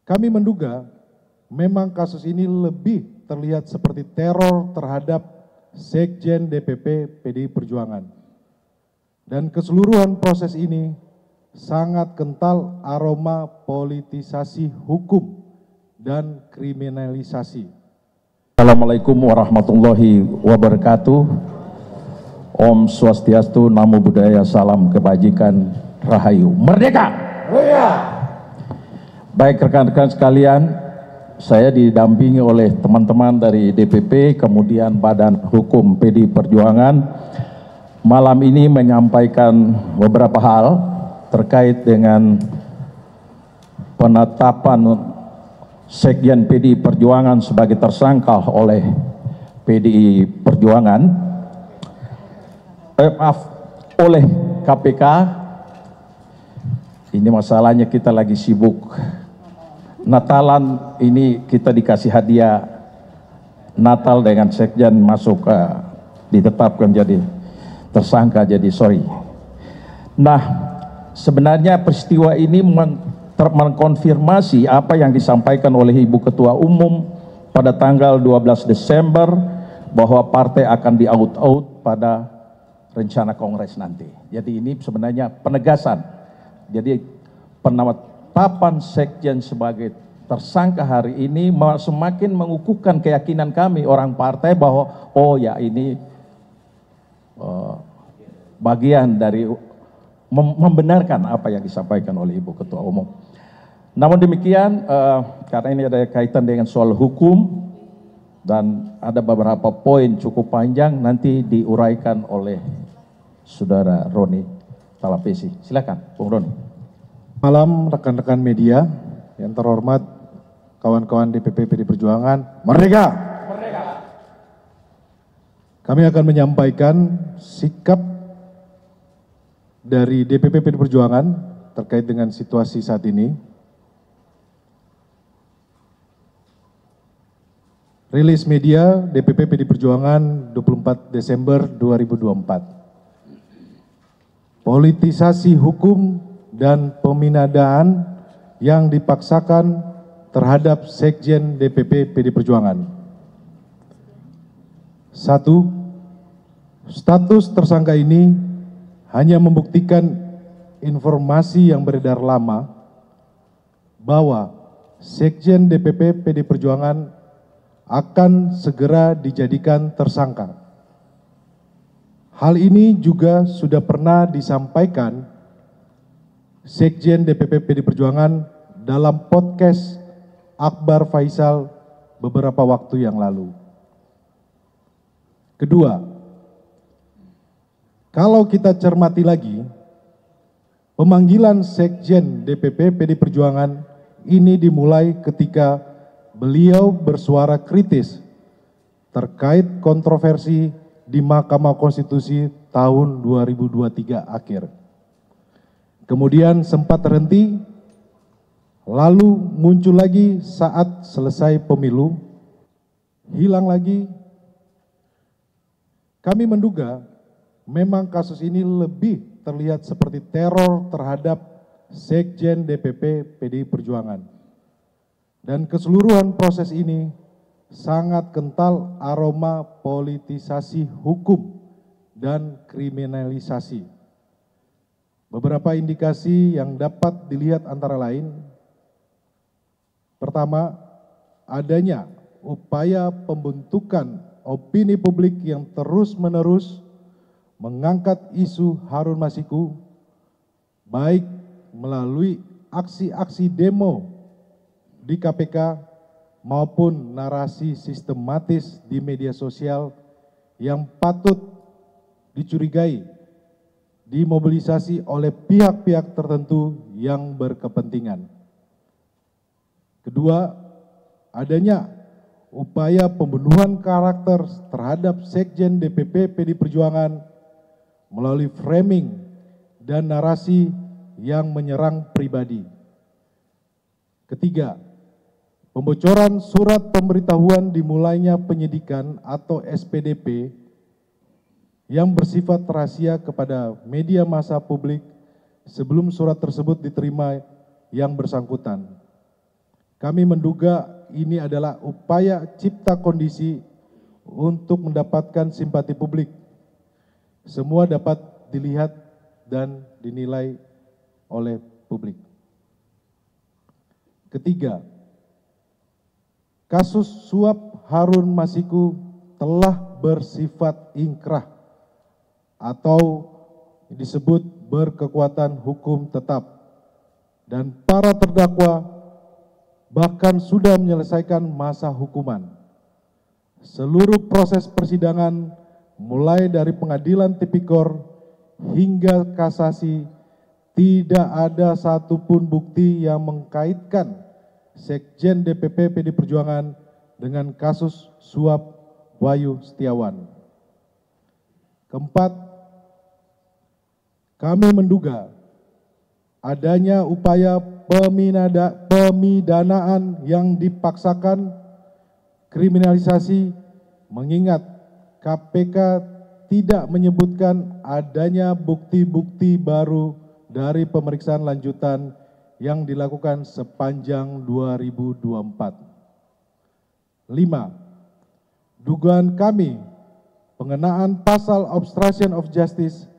Kami menduga memang kasus ini lebih terlihat seperti teror terhadap Sekjen DPP PDI Perjuangan. Dan keseluruhan proses ini sangat kental aroma politisasi hukum dan kriminalisasi. Assalamualaikum warahmatullahi wabarakatuh. Om Swastiastu, Namo Buddhaya, salam kebajikan, Rahayu, Merdeka! Merdeka! Baik rekan-rekan sekalian, saya didampingi oleh teman-teman dari DPP, kemudian Badan Hukum PDI Perjuangan, malam ini menyampaikan beberapa hal terkait dengan penetapan Sekjen PDI Perjuangan sebagai tersangka oleh PDI Perjuangan, oleh KPK. Ini masalahnya kita lagi sibuk Natalan, ini kita dikasih hadiah Natal dengan Sekjen masuk ditetapkan jadi tersangka, jadi sorry. Nah, sebenarnya peristiwa ini mengkonfirmasi apa yang disampaikan oleh Ibu Ketua Umum pada tanggal 12 Desember bahwa partai akan di-out pada rencana Kongres nanti. Jadi ini sebenarnya penegasan. Jadi penetapan Sekjen sebagai tersangka hari ini semakin mengukuhkan keyakinan kami orang partai bahwa oh ya ini bagian dari membenarkan apa yang disampaikan oleh Ibu Ketua Umum. Namun demikian, karena ini ada kaitan dengan soal hukum dan ada beberapa poin cukup panjang, nanti diuraikan oleh Saudara Roni Talapesi. Silakan, Bung Roni. Malam rekan-rekan media yang terhormat, kawan-kawan DPP PDI Perjuangan, Merdeka! Merdeka! Kami akan menyampaikan sikap dari DPP PDI Perjuangan terkait dengan situasi saat ini. Rilis media DPP PDI Perjuangan 24 Desember 2024. Politisasi hukum dan peminadaan yang dipaksakan terhadap Sekjen DPP PDI Perjuangan. 1. Status tersangka ini hanya membuktikan informasi yang beredar lama bahwa Sekjen DPP PDI Perjuangan akan segera dijadikan tersangka. Hal ini juga sudah pernah disampaikan Sekjen DPP PDI Perjuangan dalam podcast Akbar Faisal beberapa waktu yang lalu. Kedua, kalau kita cermati lagi, pemanggilan Sekjen DPP PDI Perjuangan ini dimulai ketika beliau bersuara kritis terkait kontroversi di Mahkamah Konstitusi tahun 2023 akhir. Kemudian sempat terhenti, lalu muncul lagi saat selesai pemilu, hilang lagi. Kami menduga memang kasus ini lebih terlihat seperti teror terhadap Sekjen DPP PDI Perjuangan. Dan keseluruhan proses ini sangat kental aroma politisasi hukum dan kriminalisasi. Beberapa indikasi yang dapat dilihat antara lain, pertama, adanya upaya pembentukan opini publik yang terus-menerus mengangkat isu Harun Masiku, baik melalui aksi-aksi demo di KPK maupun narasi sistematis di media sosial yang patut dicurigai dimobilisasi oleh pihak-pihak tertentu yang berkepentingan. Kedua, adanya upaya pembunuhan karakter terhadap Sekjen DPP PDI Perjuangan melalui framing dan narasi yang menyerang pribadi. Ketiga, pembocoran surat pemberitahuan dimulainya penyidikan atau SPDP yang bersifat rahasia kepada media massa publik sebelum surat tersebut diterima yang bersangkutan. Kami menduga ini adalah upaya cipta kondisi untuk mendapatkan simpati publik. Semua dapat dilihat dan dinilai oleh publik. Ketiga, kasus suap Harun Masiku telah bersifat ingkrah atau disebut berkekuatan hukum tetap, dan para terdakwa bahkan sudah menyelesaikan masa hukuman. Seluruh proses persidangan mulai dari pengadilan tipikor hingga kasasi tidak ada satupun bukti yang mengkaitkan Sekjen DPP PD Perjuangan dengan kasus suap Wahyu Setiawan. Keempat, kami menduga adanya upaya pemidanaan yang dipaksakan, kriminalisasi, mengingat KPK tidak menyebutkan adanya bukti-bukti baru dari pemeriksaan lanjutan yang dilakukan sepanjang 2024. 5. Dugaan kami pengenaan pasal obstruction of justice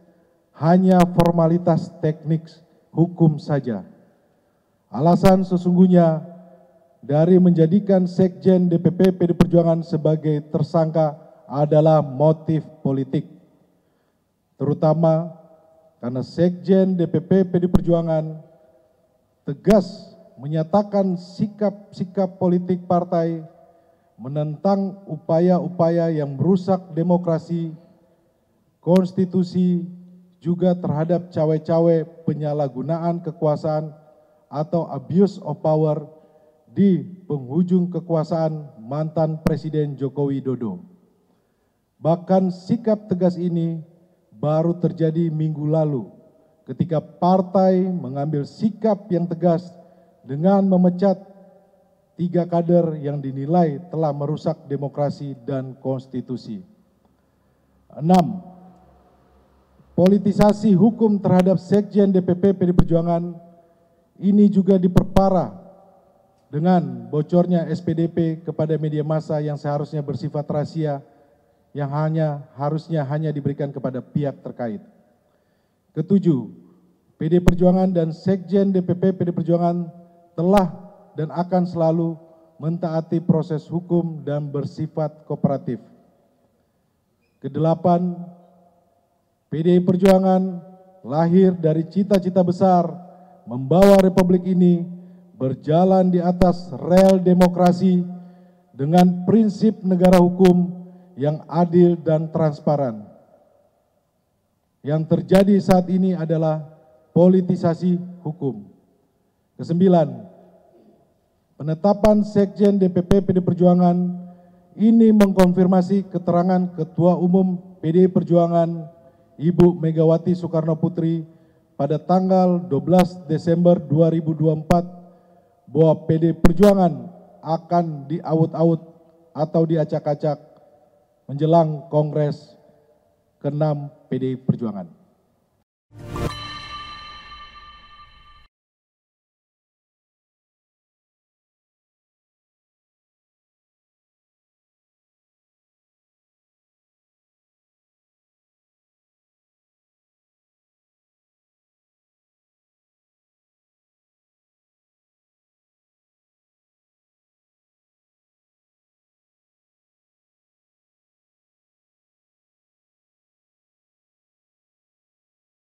hanya formalitas teknik hukum saja. Alasan sesungguhnya dari menjadikan Sekjen DPP PD Perjuangan sebagai tersangka adalah motif politik, terutama karena Sekjen DPP PD Perjuangan tegas menyatakan sikap-sikap politik partai menentang upaya-upaya yang merusak demokrasi, konstitusi, juga terhadap cawe-cawe penyalahgunaan kekuasaan atau abuse of power di penghujung kekuasaan mantan Presiden Joko Widodo. Bahkan sikap tegas ini baru terjadi minggu lalu ketika partai mengambil sikap yang tegas dengan memecat 3 kader yang dinilai telah merusak demokrasi dan konstitusi. 6. Politisasi hukum terhadap Sekjen DPP PD Perjuangan ini juga diperparah dengan bocornya SPDP kepada media massa yang seharusnya bersifat rahasia, yang harusnya hanya diberikan kepada pihak terkait. Ketujuh, PD Perjuangan dan Sekjen DPP PD Perjuangan telah dan akan selalu mentaati proses hukum dan bersifat kooperatif. Kedelapan, PDI Perjuangan lahir dari cita-cita besar membawa republik ini berjalan di atas rel demokrasi dengan prinsip negara hukum yang adil dan transparan. Yang terjadi saat ini adalah politisasi hukum. Kesembilan, penetapan Sekjen DPP PD Perjuangan ini mengkonfirmasi keterangan Ketua Umum PDI Perjuangan Ibu Megawati Soekarno Putri pada tanggal 12 Desember 2024 bahwa PD Perjuangan akan diaut-aut atau diacak-acak menjelang Kongres ke-6 PDI Perjuangan.